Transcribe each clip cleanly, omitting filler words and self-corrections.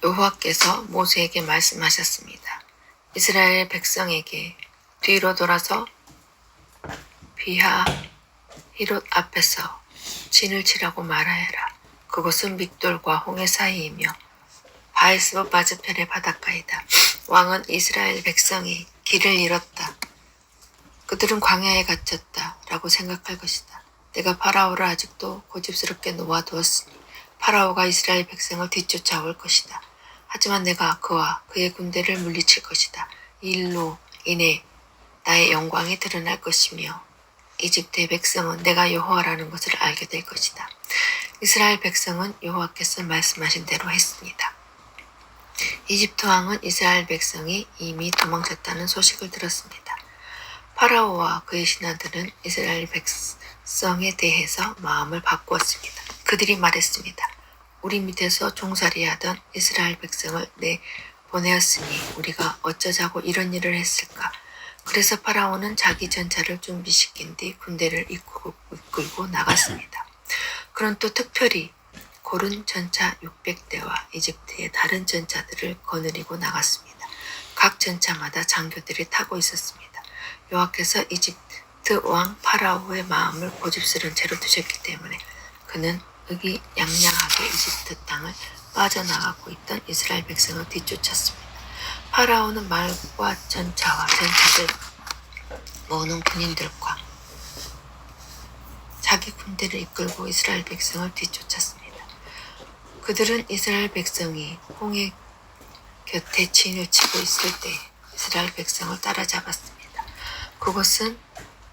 여호와께서 모세에게 말씀하셨습니다. 이스라엘 백성에게 뒤로 돌아서 비하히롯 앞에서 진을 치라고 말하여라. 그곳은 믹돌과 홍해 사이이며 바알스봇 맞은편의 바닷가이다. 왕은 이스라엘 백성이 길을 잃었다. 그들은 광야에 갇혔다 라고 생각할 것이다. 내가 파라오를 아직도 고집스럽게 놓아두었으니 파라오가 이스라엘 백성을 뒤쫓아올 것이다. 하지만 내가 그와 그의 군대를 물리칠 것이다. 이 일로 인해 나의 영광이 드러날 것이며 이집트의 백성은 내가 여호와라는 것을 알게 될 것이다. 이스라엘 백성은 여호와께서 말씀하신 대로 했습니다. 이집트 왕은 이스라엘 백성이 이미 도망쳤다는 소식을 들었습니다. 파라오와 그의 신하들은 이스라엘 백성에 대해서 마음을 바꾸었습니다. 그들이 말했습니다. 우리 밑에서 종살이하던 이스라엘 백성을 내보내었으니 우리가 어쩌자고 이런 일을 했을까? 그래서 파라오는 자기 전차를 준비시킨 뒤 군대를 이끌고 나갔습니다. 그는 또 특별히 고른 전차 600대와 이집트의 다른 전차들을 거느리고 나갔습니다. 각 전차마다 장교들이 타고 있었습니다. 여호와께서 이집트 왕 파라오의 마음을 고집스러운 채로 두셨기 때문에 그는 의기양양하게 이집트 땅을 빠져나가고 있던 이스라엘 백성을 뒤쫓았습니다. 파라오는 말과 전차와 전차를 모으는 군인들과 자기 군대를 이끌고 이스라엘 백성을 뒤쫓았습니다. 그들은 이스라엘 백성이 홍해 곁에 진을 치고 있을 때 이스라엘 백성을 따라잡았습니다. 그곳은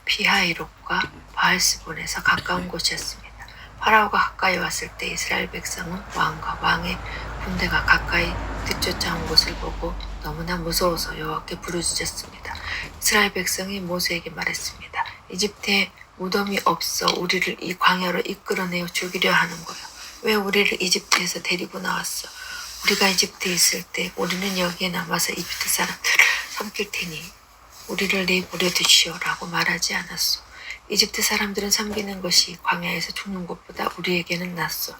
비하히롯과 바알스본에서 가까운 곳이었습니다. 파라오가 가까이 왔을 때 이스라엘 백성은 왕과 왕의 군대가 가까이 뒤쫓아온 것을 보고 너무나 무서워서 여호와께 부르짖었습니다. 이스라엘 백성이 모세에게 말했습니다. 이집트에 무덤이 없어 우리를 이 광야로 이끌어내어 죽이려 하는 거야. 왜 우리를 이집트에서 데리고 나왔어? 우리가 이집트에 있을 때 우리는 여기에 남아서 이집트 사람들을 섬길 테니 우리를 내버려 두시오 라고 말하지 않았소. 이집트 사람들은 섬기는 것이 광야에서 죽는 것보다 우리에게는 낫소.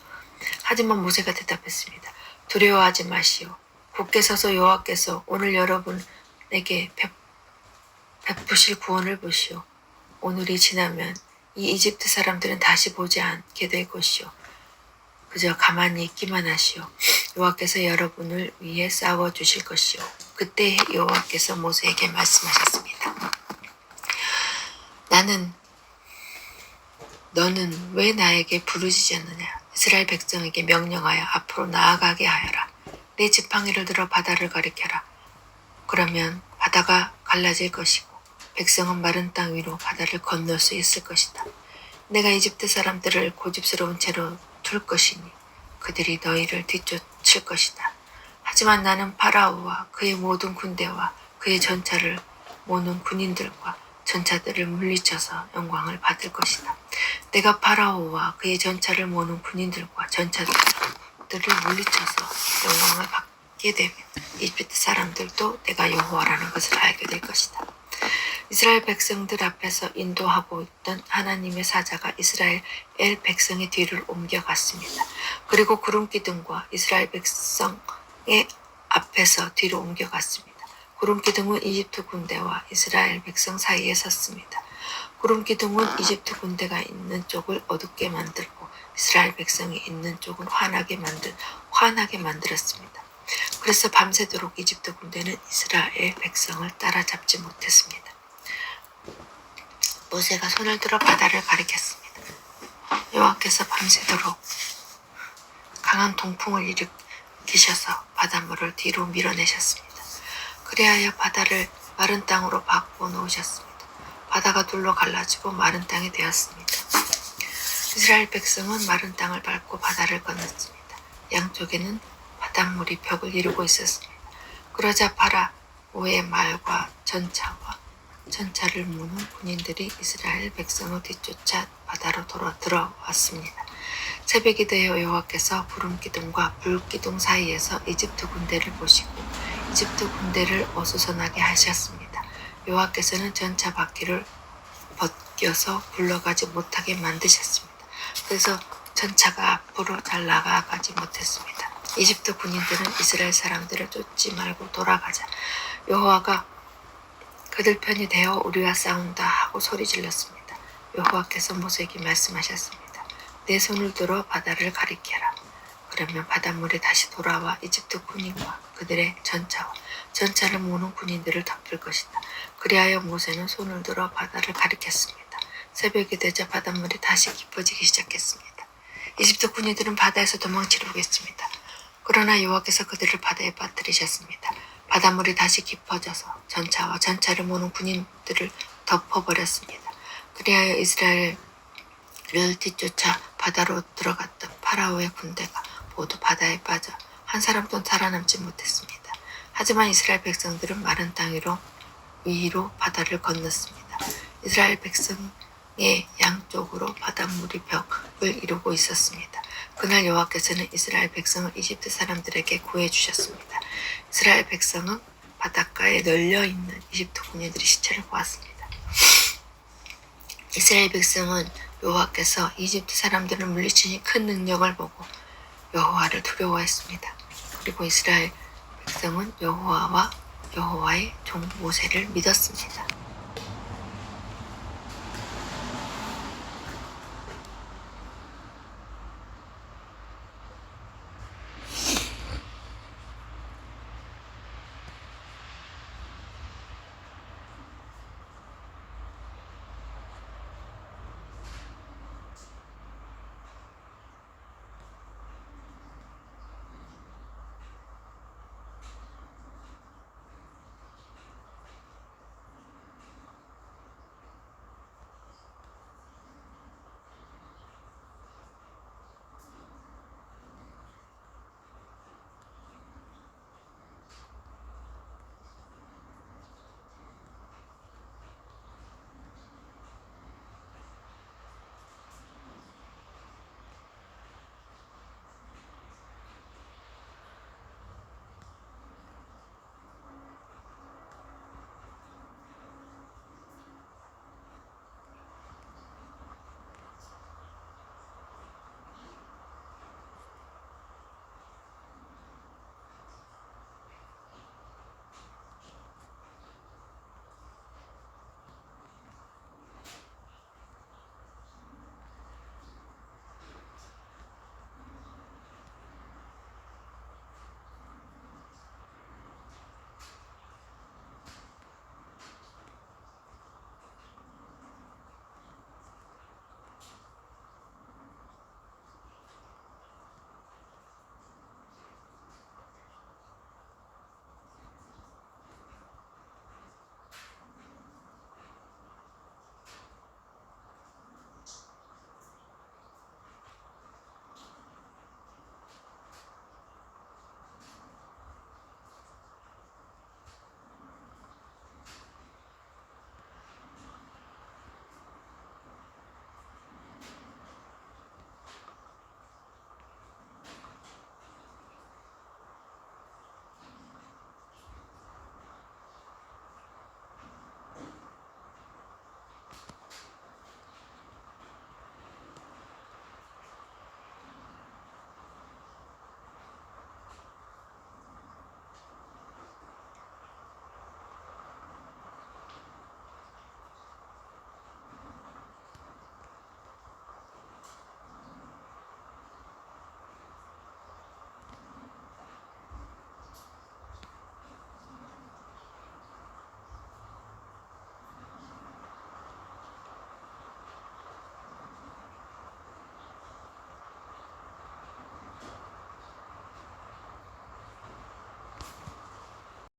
하지만 모세가 대답했습니다. 두려워하지 마시오. 굳게 서서 여호와께서 오늘 여러분에게 베푸실 구원을 보시오. 오늘이 지나면 이 이집트 사람들은 다시 보지 않게 될 것이오. 그저 가만히 있기만 하시오. 여호와께서 여러분을 위해 싸워주실 것이오. 그때 여호와께서 모세에게 말씀하셨습니다. 너는 왜 나에게 부르짖었느냐? 이스라엘 백성에게 명령하여 앞으로 나아가게 하여라. 내 지팡이를 들어 바다를 가리켜라. 그러면 바다가 갈라질 것이고 백성은 마른 땅 위로 바다를 건널 수 있을 것이다. 내가 이집트 사람들을 고집스러운 채로 둘 것이니 그들이 너희를 뒤쫓을 것이다. 하지만 나는 파라오와 그의 모든 군대와 그의 전차를 모는 군인들과 전차들을 물리쳐서 영광을 받을 것이다. 내가 파라오와 그의 전차를 모는 군인들과 전차들을 물리쳐서 영광을 받게 되면 이집트 사람들도 내가 여호와라는 것을 알게 될 것이다. 이스라엘 백성들 앞에서 인도하고 있던 하나님의 사자가 이스라엘 백성의 뒤를 옮겨갔습니다. 그리고 구름기둥과 이스라엘 백성의 앞에서 뒤로 옮겨갔습니다. 구름기둥은 이집트 군대와 이스라엘 백성 사이에 섰습니다. 구름기둥은 이집트 군대가 있는 쪽을 어둡게 만들고 이스라엘 백성이 있는 쪽은 환하게 만들었습니다. 그래서 밤새도록 이집트 군대는 이스라엘 백성을 따라잡지 못했습니다. 모세가 손을 들어 바다를 가리켰습니다. 여호와께서 밤새도록 강한 동풍을 일으키셔서 바닷물을 뒤로 밀어내셨습니다. 그리하여 바다를 마른 땅으로 바꾸어 놓으셨습니다. 바다가 둘로 갈라지고 마른 땅이 되었습니다. 이스라엘 백성은 마른 땅을 밟고 바다를 건넜습니다. 양쪽에는 바닷물이 벽을 이루고 있었습니다. 그러자 파라오의 말과 전차를 무는 군인들이 이스라엘 백성을 뒤쫓아 바다로 들어왔습니다. 새벽이 되어 여호와께서 구름기둥과 불기둥 사이에서 이집트 군대를 보시고 이집트 군대를 어수선하게 하셨습니다. 여호와께서는 전차 바퀴를 벗겨서 굴러가지 못하게 만드셨습니다. 그래서 전차가 앞으로 잘 나가지 못했습니다. 이집트 군인들은 이스라엘 사람들을 쫓지 말고 돌아가자. 여호와가 그들 편이 되어 우리와 싸운다 하고 소리 질렀습니다. 여호와께서 모세에게 말씀하셨습니다. 내 손을 들어 바다를 가리켜라. 그러면 바닷물이 다시 돌아와 이집트 군인과 그들의 전차와 전차를 모는 군인들을 덮을 것이다. 그리하여 모세는 손을 들어 바다를 가리켰습니다. 새벽이 되자 바닷물이 다시 깊어지기 시작했습니다. 이집트 군인들은 바다에서 도망치려고 했습니다. 그러나 여호와께서 그들을 바다에 빠뜨리셨습니다. 바닷물이 다시 깊어져서 전차와 전차를 모는 군인들을 덮어버렸습니다. 그리하여 이스라엘을 뒤쫓아 바다로 들어갔던 파라오의 군대가 모두 바다에 빠져 한 사람도 살아남지 못했습니다. 하지만 이스라엘 백성들은 마른 땅 위로 바다를 건넜습니다. 이스라엘 백성의 양쪽으로 바닷물이 벽을 이루고 있었습니다. 그날 여호와께서는 이스라엘 백성을 이집트 사람들에게 구해주셨습니다. 이스라엘 백성은 바닷가에 널려있는 이집트 군인들의 시체를 보았습니다. 이스라엘 백성은 여호와께서 이집트 사람들을 물리치니 큰 능력을 보고 여호와를 두려워했습니다. 그리고 이스라엘 백성은 여호와와 여호와의 종 모세를 믿었습니다.